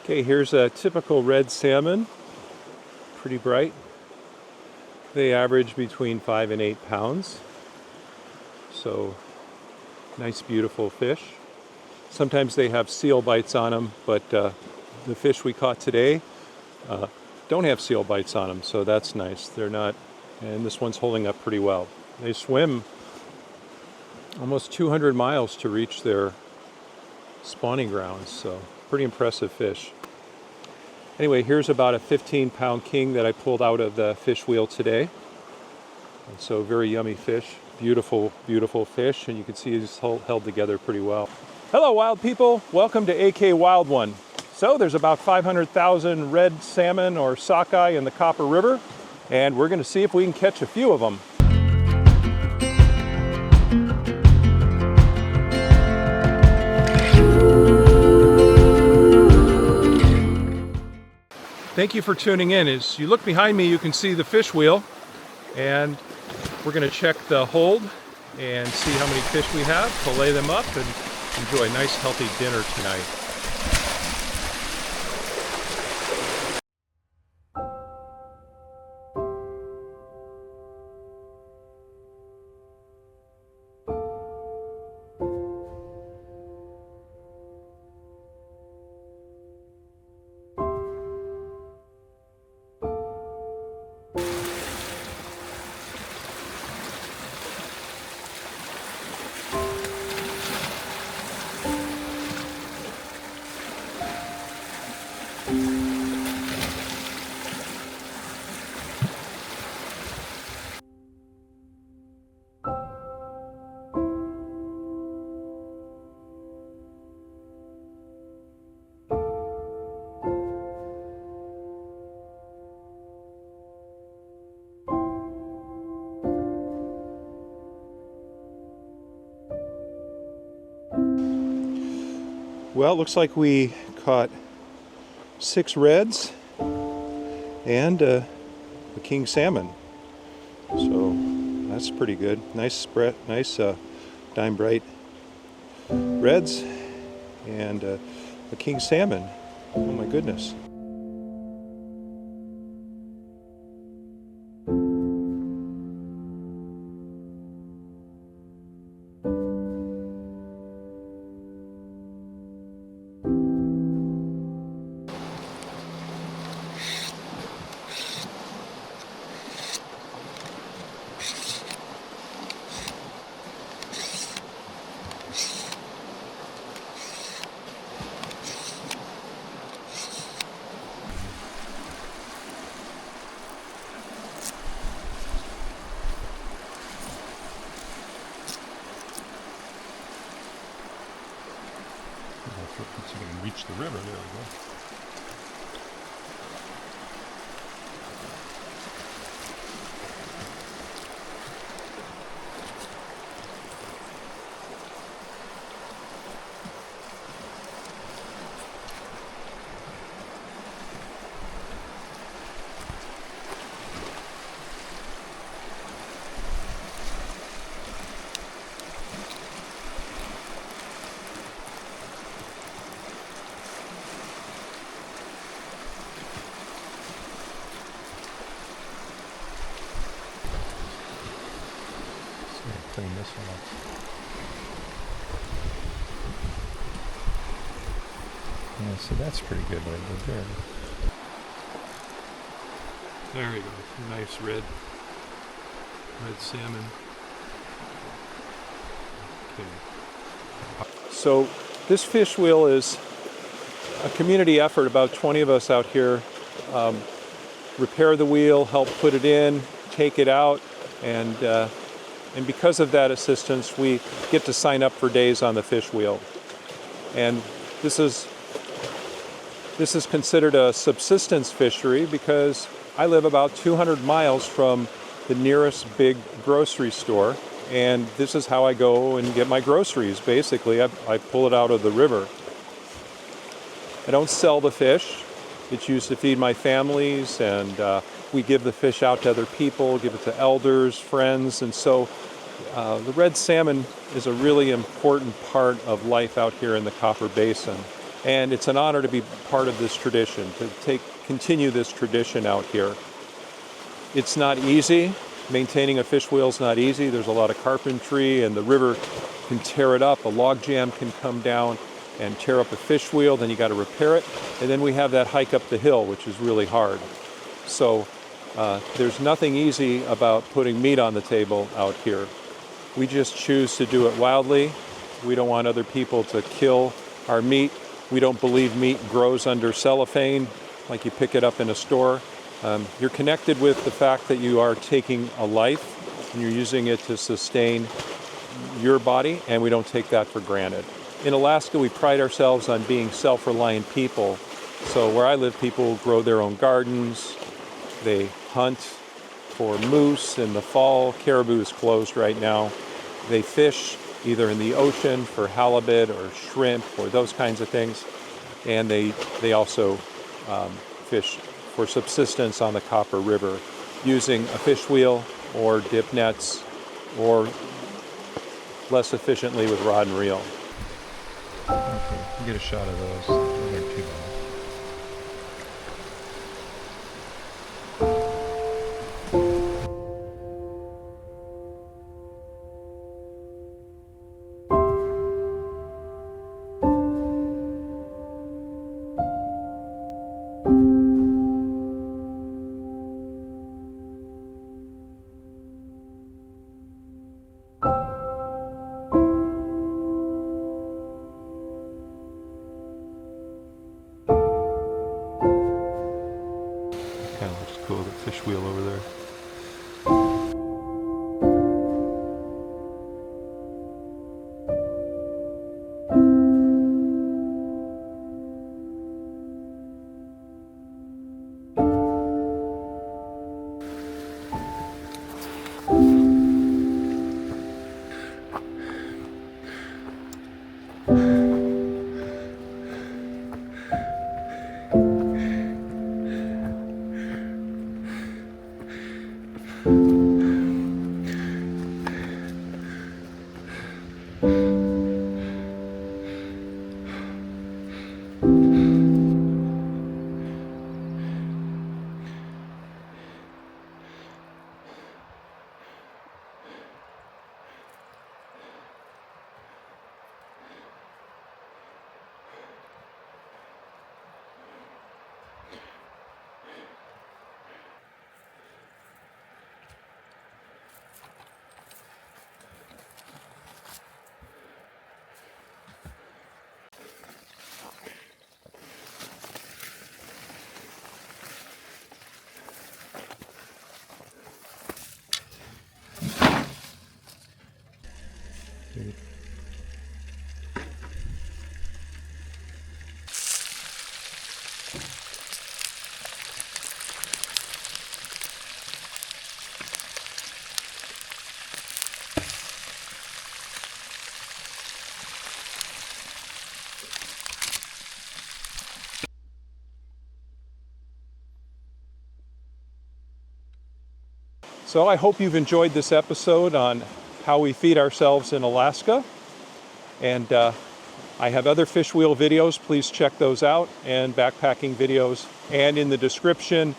Okay, here's a typical red salmon, pretty bright. They average between 5 and 8 pounds. So, nice beautiful fish. Sometimes they have seal bites on them, but the fish we caught today don't have seal bites on them, so that's nice. They're not, and this one's holding up pretty well. They swim almost 200 miles to reach their spawning grounds, so pretty impressive fish. Anyway, here's about a 15-pound king that I pulled out of the fish wheel today. And so very yummy fish, beautiful, beautiful fish, and you can see he's held together pretty well. Hello, wild people. Welcome to AK Wild One. So there's about 500,000 red salmon or sockeye in the Copper River, and we're going to see if we can catch a few of them. Thank you for tuning in. As you look behind me, you can see the fish wheel, and we're going to check the hold and see how many fish we have, fillet them up, and enjoy a nice healthy dinner tonight. Well, it looks like we caught 6 reds and a king salmon. So that's pretty good. Nice spread, nice dime bright reds and a king salmon. Oh my goodness. So we can reach the river. There we go. Clean this one up. Yeah, so that's pretty good right there. There we go. Nice red salmon. Okay. So this fish wheel is a community effort. About 20 of us out here repair the wheel, help put it in, take it out, and because of that assistance, we get to sign up for days on the fish wheel. And this is considered a subsistence fishery because I live about 200 miles from the nearest big grocery store, and this is how I go and get my groceries. Basically, I pull it out of the river. I don't sell the fish. It's used to feed my families, and we give the fish out to other people, give it to elders, friends, and so the red salmon is a really important part of life out here in the Copper Basin. And it's an honor to be part of this tradition, to continue this tradition out here. It's not easy. Maintaining a fish wheel is not easy. There's a lot of carpentry, and the river can tear it up. A log jam can come down and tear up a fish wheel, then you got to repair it. And then we have that hike up the hill, which is really hard. So there's nothing easy about putting meat on the table out here. We just choose to do it wildly. We don't want other people to kill our meat. We don't believe meat grows under cellophane like you pick it up in a store. You're connected with the fact that you are taking a life and you're using it to sustain your body, and we don't take that for granted. In Alaska, we pride ourselves on being self-reliant people. So where I live, people grow their own gardens. They hunt for moose in the fall. Caribou is closed right now. They fish either in the ocean for halibut or shrimp or those kinds of things. And they also fish for subsistence on the Copper River using a fish wheel or dip nets, or less efficiently with rod and reel. Okay, get a shot of those. Those aren't too bad. Kind of looks cool, the fish wheel over there. So I hope you've enjoyed this episode on how we feed ourselves in Alaska. And I have other fish wheel videos. Please check those out, and backpacking videos. And in the description,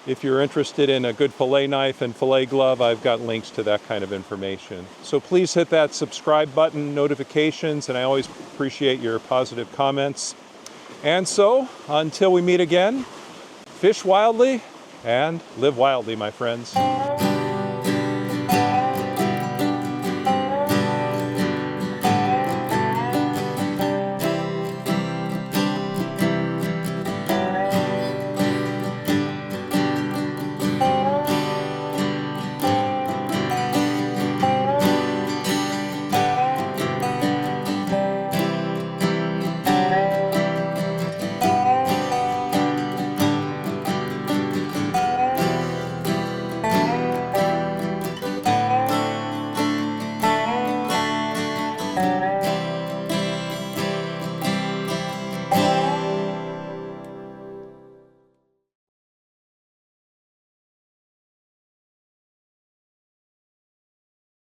if you're interested in a good fillet knife and fillet glove, I've got links to that kind of information. So please hit that subscribe button, notifications, and I always appreciate your positive comments. And so, until we meet again, fish wildly and live wildly, my friends.